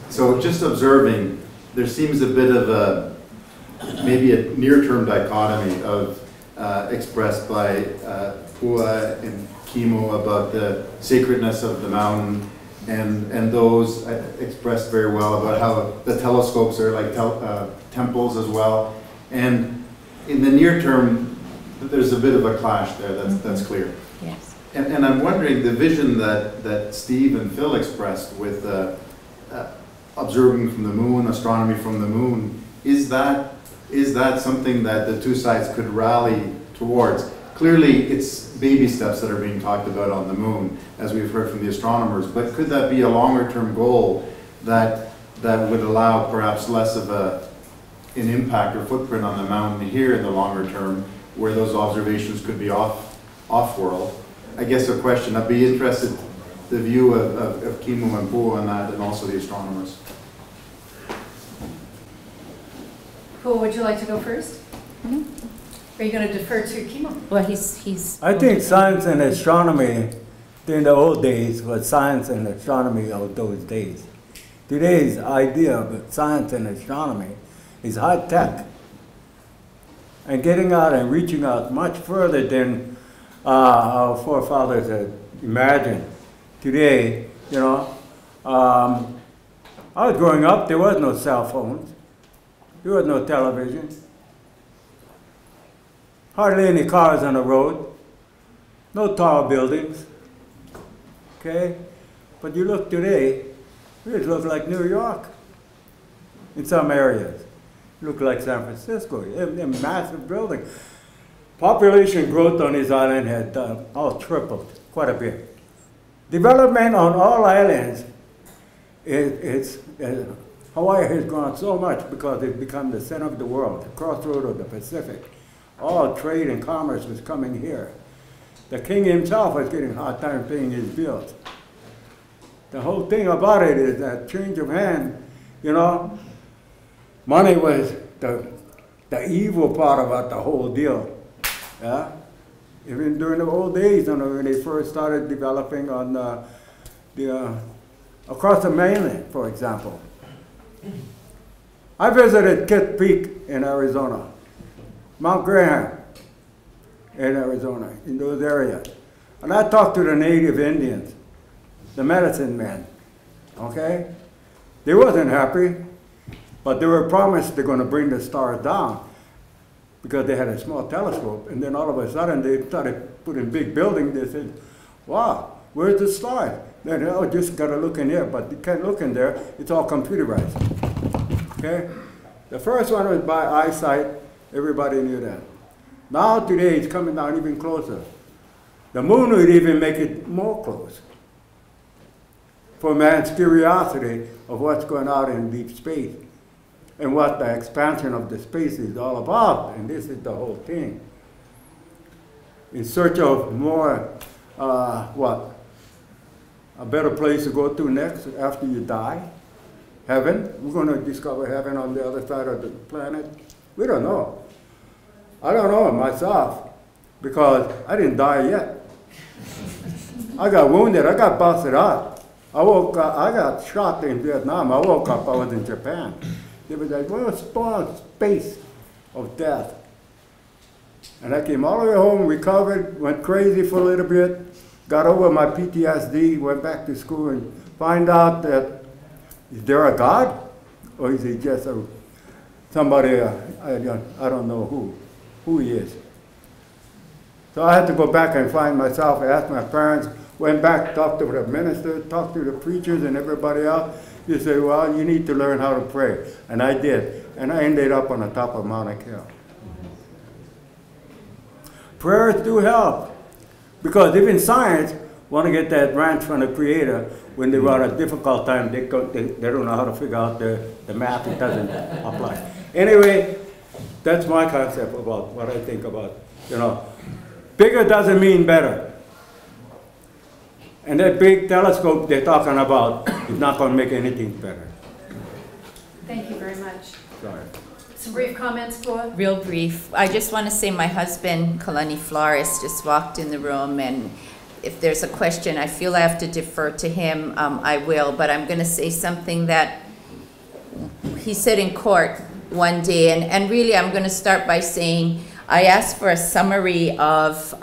So just observing, there seems a bit of a, maybe a near-term dichotomy of expressed by Pua and Kimo about the sacredness of the mountain, and those expressed very well about how the telescopes are like temples as well. And in the near term, there's a bit of a clash there, that's clear. Yes. And I'm wondering, the vision that Steve and Phil expressed with observing from the moon, astronomy from the moon, is that something that the two sides could rally towards? Clearly, it's baby steps that are being talked about on the moon, as we've heard from the astronomers, but could that be a longer-term goal that would allow perhaps less of an impact or footprint on the mountain here in the longer term, where those observations could be off-world? I guess a question, I'd be interested the view of Kimo and Pua on that, and also the astronomers. Pua, would you like to go first? Mm-hmm. Are you going to defer to Kimo? Well, he's. I think science and astronomy during the old days was science and astronomy of those days. Today's idea of science and astronomy is high tech and getting out and reaching out much further than our forefathers had imagined. Today, you know, I was growing up, there was no cell phones, there was no television, hardly any cars on the road, no tall buildings, okay? But you look today, it looks like New York in some areas. It looks like San Francisco, a massive building. Population growth on this island had all tripled, quite a bit. Development on all islands, Hawaii has grown so much because it's become the center of the world, the crossroad of the Pacific. All trade and commerce was coming here. The king himself was getting a hard time paying his bills. The whole thing about it is that change of hand, you know, money was the evil part about the whole deal. Yeah? Even during the old days, you know, when they first started developing on across the mainland, for example. I visited Kitt Peak in Arizona, Mount Graham in Arizona, in those areas. And I talked to the native Indians, the medicine men, okay? They wasn't happy, but they were promised they're going to bring the stars down because they had a small telescope. And then all of a sudden they started putting big buildings. They said, wow, where's the stars? Then, oh, just got to look in there, but you can't look in there. It's all computerized, okay? The first one was by eyesight. Everybody knew that. Now today it's coming down even closer. The moon would even make it more close for man's curiosity of what's going on in deep space and what the expansion of the space is all about. And this is the whole thing. In search of more, a better place to go to next after you die? Heaven? We're going to discover heaven on the other side of the planet? We don't know. I don't know myself because I didn't die yet. I got wounded, I got busted out. I woke up, I got shot in Vietnam. I woke up, I was in Japan. There was like one small space of death. And I came all the way home, recovered, went crazy for a little bit, got over my PTSD, went back to school and find out that, is there a God? Or is he just somebody, I don't know who he is. So I had to go back and find myself. I asked my parents, went back, talked to the minister, talked to the preachers and everybody else. They said, well, you need to learn how to pray. And I did. And I ended up on the top of Mount Hill. Prayers do help. Because even science want to get that branch from the Creator. When they run a difficult time, they don't know how to figure out the math. It doesn't apply. Anyway, that's my concept about what I think about, you know. Bigger doesn't mean better. And that big telescope they're talking about is not going to make anything better. Thank you very much. Sorry. Some brief comments, Pua? Real brief. I just want to say my husband, Kalani Flores, just walked in the room, and if there's a question, I feel I have to defer to him, I will, but I'm going to say something that he said in court one day, and really I'm going to start by saying I asked for a summary of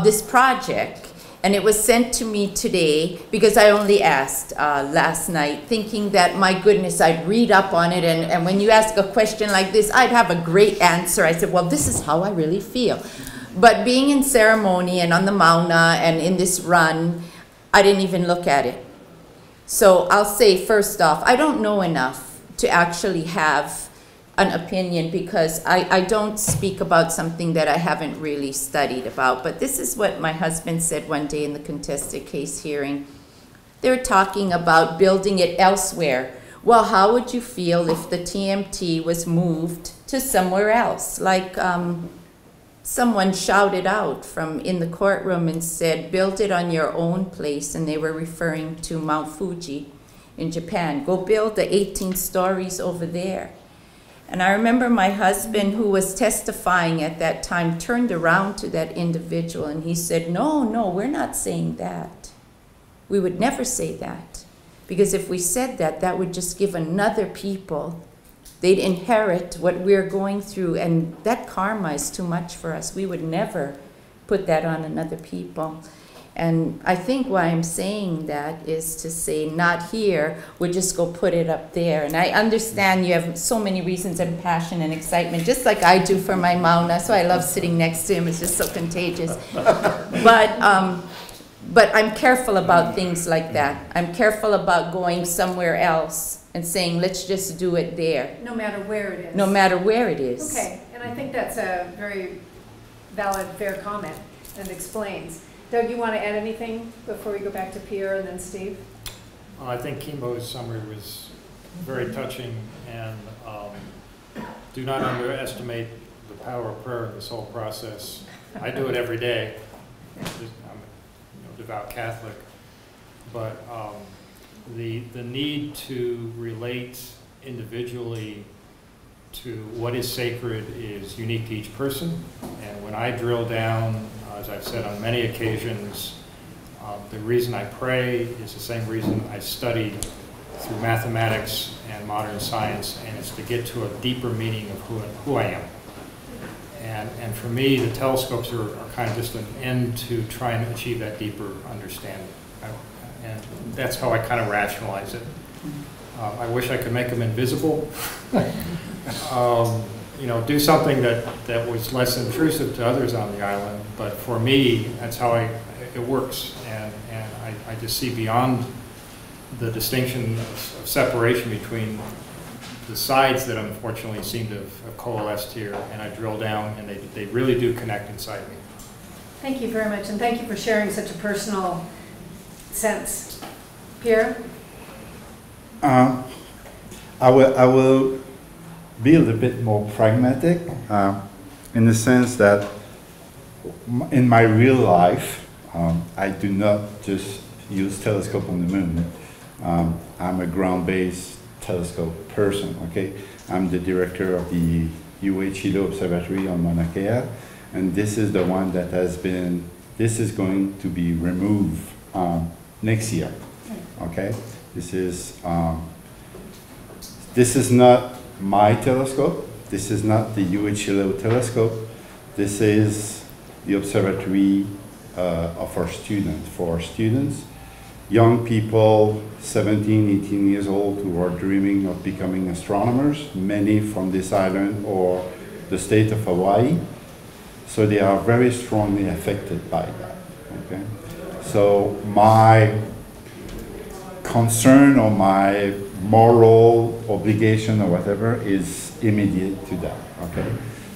this project, and it was sent to me today because I only asked last night, thinking that, my goodness, I'd read up on it, and when you ask a question like this, I'd have a great answer. I said, well, this is how I really feel. But being in ceremony and on the Mauna and in this run, I didn't even look at it. So I'll say first off, I don't know enough to actually have an opinion because I don't speak about something that I haven't really studied about. But this is what my husband said one day in the contested case hearing. They're talking about building it elsewhere. Well, how would you feel if the TMT was moved to somewhere else? Like someone shouted out from in the courtroom and said, build it on your own place, and they were referring to Mount Fuji in Japan. Go build the 18 stories over there. And I remember my husband, who was testifying at that time, turned around to that individual and he said, no, no, we're not saying that. We would never say that. Because if we said that, that would just give another people, they'd inherit what we're going through, and that karma is too much for us. We would never put that on another people. And I think why I'm saying that is to say, not here, we'll just go put it up there. And I understand you have so many reasons and passion and excitement, just like I do for my Mauna, so I love sitting next to him. It's just so contagious. But I'm careful about things like that. I'm careful about going somewhere else and saying, let's just do it there. No matter where it is. No matter where it is. Okay, and I think that's a very valid, fair comment and explains. Doug, you want to add anything before we go back to Pierre and then Steve? I think Kimbo's summary was very touching, and do not underestimate the power of prayer in this whole process. I do it every day. I'm a devout Catholic, but the need to relate individually to what is sacred is unique to each person. And when I drill down, as I've said on many occasions, the reason I pray is the same reason I study through mathematics and modern science, and it's to get to a deeper meaning of who I am. And for me, the telescopes are kind of just an end to try and achieve that deeper understanding. And that's how I kind of rationalize it. I wish I could make them invisible. You know, do something that was less intrusive to others on the island. But for me, that's how it works. And I just see beyond the distinction of separation between the sides that unfortunately seem to have coalesced here. And I drill down, and they really do connect inside me. Thank you very much, and thank you for sharing such a personal sense. Pierre? I will be a little bit more pragmatic in the sense that in my real life, I do not just use telescope on the moon. I'm a ground-based telescope person, okay? I'm the director of the UH Hilo Observatory on Mauna Kea, and this is the one that this is going to be removed next year, okay? This is not my telescope. This is not the UH Hilo telescope. This is the observatory of our students, for our students, young people, 17, 18 years old, who are dreaming of becoming astronomers, many from this island or the state of Hawaii. So they are very strongly affected by that, okay? So my concern or my moral obligation or whatever is immediate to that, okay?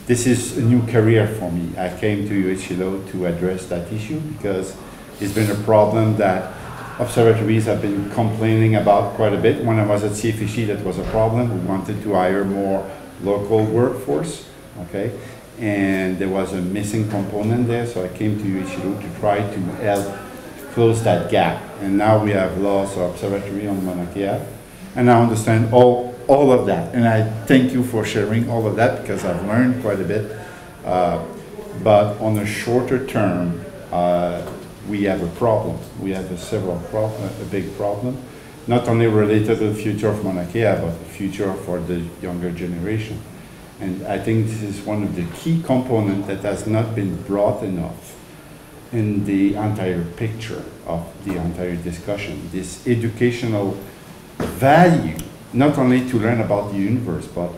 This is a new career for me. I came to UH Hilo to address that issue because it's been a problem that observatories have been complaining about quite a bit. When I was at CFHE, that was a problem. We wanted to hire more local workforce, okay? And there was a missing component there, so I came to UH Hilo to try to help close that gap. And now we have lost our observatory on Mauna Kea. And I understand all of that. And I thank you for sharing all of that because I've learned quite a bit. But on a shorter term, we have a problem. We have a big problem, not only related to the future of Mauna Kea, but the future for the younger generation. And I think this is one of the key components that has not been brought enough in the entire picture of the entire discussion. This educational value, not only to learn about the universe, but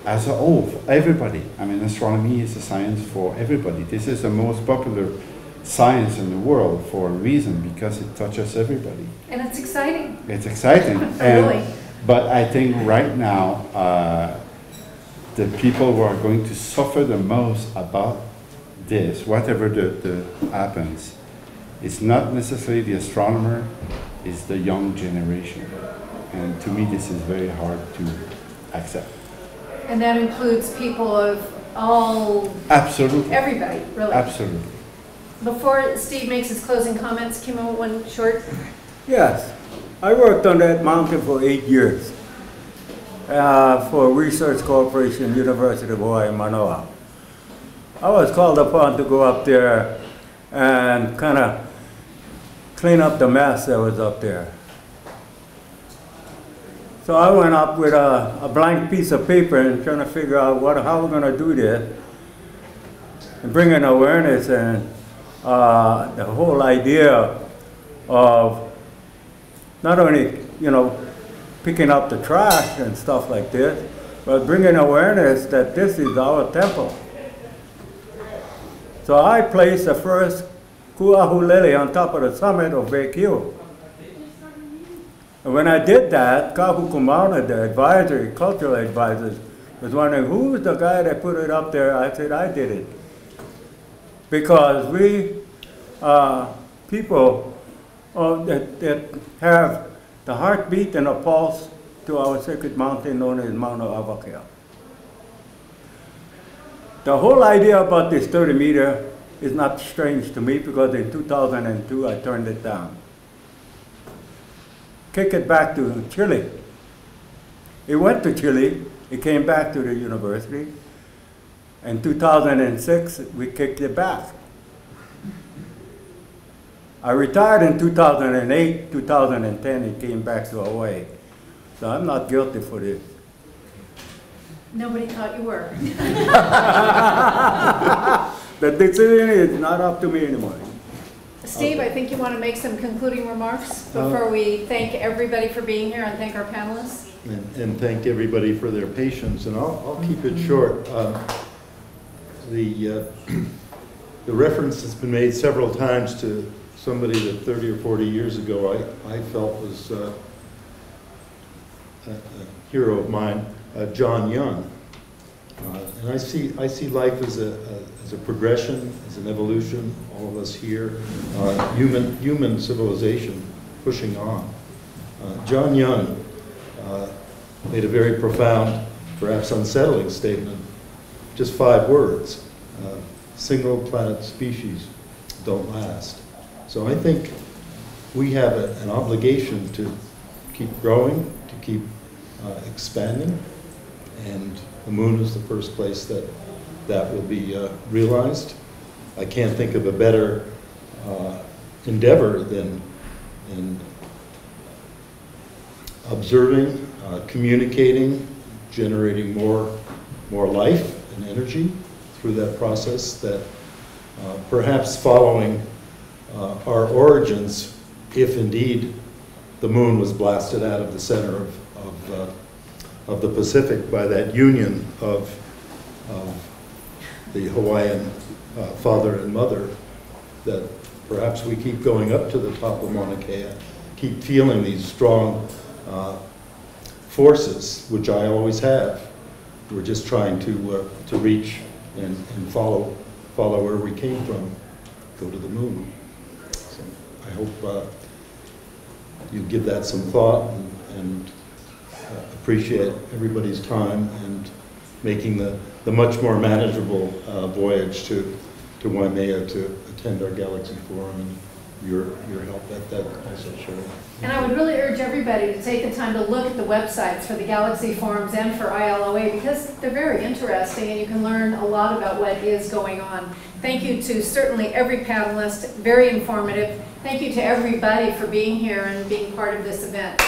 as a whole, for everybody. I mean, astronomy is a science for everybody. This is the most popular science in the world for a reason, because it touches everybody. And it's exciting. It's exciting. Really. But I think right now, the people who are going to suffer the most about this, whatever the happens, it's not necessarily the astronomer, it's the young generation. And to me, this is very hard to accept. And that includes people of all, Absolutely. everybody, really. Absolutely. Before Steve makes his closing comments, Kimo, one short. Yes, I worked on that mountain for 8 years for Research Corporation, University of Hawaii, Manoa. I was called upon to go up there and kind of clean up the mess that was up there. So I went up with a blank piece of paper and trying to figure out how we're going to do this and bring in awareness and the whole idea of not only, picking up the trash and stuff like this, but bringing awareness that this is our temple. So I placed the first kuahu lily on top of the summit of Vekiu. And when I did that, Kahukumana, the advisory, cultural advisors, was wondering, who was the guy that put it up there? I said, I did it. Because we, people that have the heartbeat and a pulse to our sacred mountain known as Mauna Avakea. The whole idea about this 30-meter is not strange to me, because in 2002 I turned it down. Kick it back to Chile. It went to Chile, it came back to the university. In 2006, we kicked it back. I retired in 2008, 2010, it came back to Hawaii. So I'm not guilty for this. Nobody thought you were. The decision is not up to me anymore. Steve, I think you want to make some concluding remarks before we thank everybody for being here and thank our panelists. And thank everybody for their patience, and I'll keep it short. The reference has been made several times to somebody that 30 or 40 years ago I felt was a hero of mine, John Young. And I see life as a progression, as an evolution. All of us here, human civilization pushing on. John Young made a very profound, perhaps unsettling statement. Just 5 words: single planet species don't last. So I think we have an obligation to keep growing, to keep expanding, and the moon is the first place that will be realized. I can't think of a better endeavor than in observing, communicating, generating more life and energy through that process, that perhaps following our origins, if indeed the moon was blasted out of the center of the Pacific by that union of the Hawaiian father and mother, that perhaps we keep going up to the top of Mauna Kea, keep feeling these strong forces, which I always have. We're just trying to reach and follow where we came from, go to the moon. So I hope you give that some thought and appreciate everybody's time and making the much more manageable voyage to Waimea to attend our Galaxy Forum your help at that also, Cheryl. And I would really urge everybody to take the time to look at the websites for the Galaxy Forums and for ILOA, because they're very interesting and you can learn a lot about what is going on. Thank you to certainly every panelist, very informative. Thank you to everybody for being here and being part of this event.